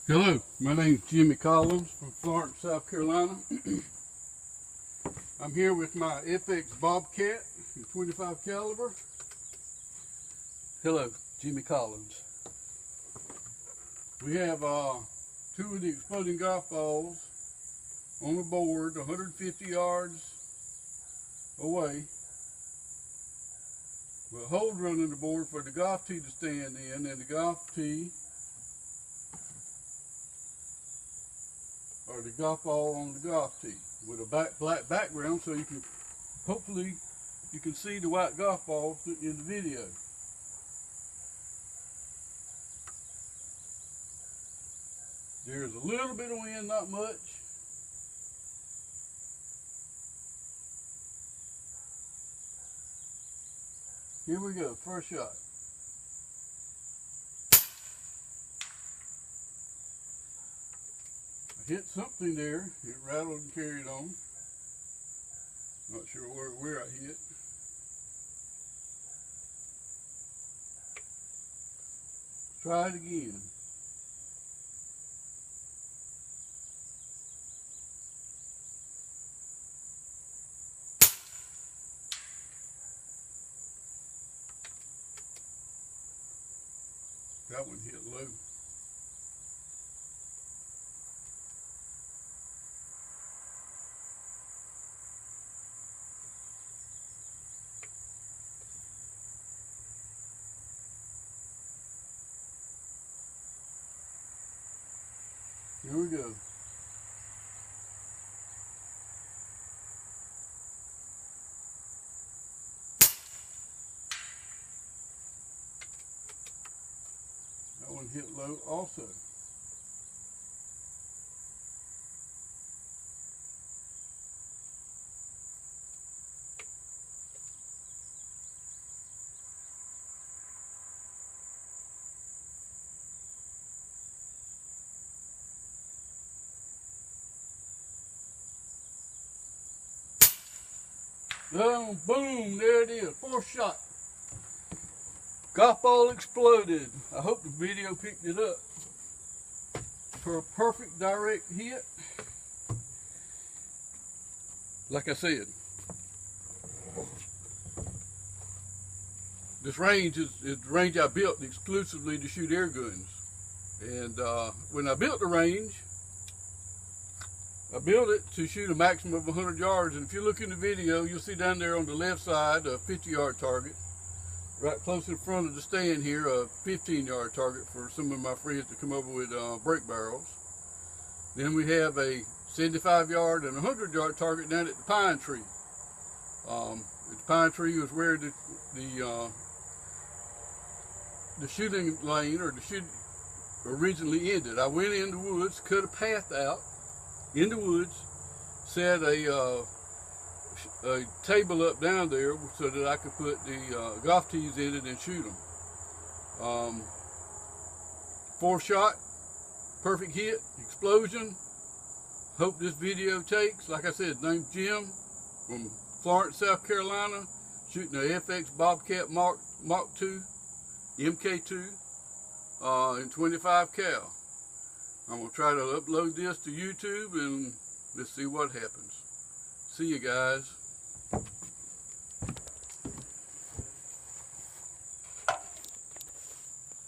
Hello, my name is Jimmy Collins from Florence, South Carolina. I'm here with my FX Bobcat in 25 caliber. Hello, Jimmy Collins. We have two of the exploding golf balls on the board, 150 yards away. With a hold running the board for the golf tee to stand in, and the golf tee or the golf ball on the golf tee with a black background, so you can hopefully you can see the white golf ball in the video. There's a little bit of wind, not much. Here we go, first shot. Hit something there. It rattled and carried on. Not sure where I hit. Try it again. That one hit low. Here we go. That one hit low also. Boom, there it is, fourth shot. Golf ball exploded. I hope the video picked it up. For a perfect direct hit. Like I said, this range is the range I built exclusively to shoot air guns. And when I built the range, I built it to shoot a maximum of 100 yards, and if you look in the video, you'll see down there on the left side a 50-yard target. Right close in front of the stand here, a 15-yard target for some of my friends to come over with brake barrels. Then we have a 75-yard and 100-yard target down at the pine tree. The pine tree was where the shooting lane or the shoot originally ended. I went in the woods, cut a path out in the woods, set a table up down there so that I could put the golf tees in it and shoot them. Fourth shot, perfect hit, explosion. Hope this video takes. Like I said, name's Jim from Florence, South Carolina, shooting a FX Bobcat Mark II, MK2 in 25 cal. I'm going to try to upload this to YouTube and let's see what happens. See you guys.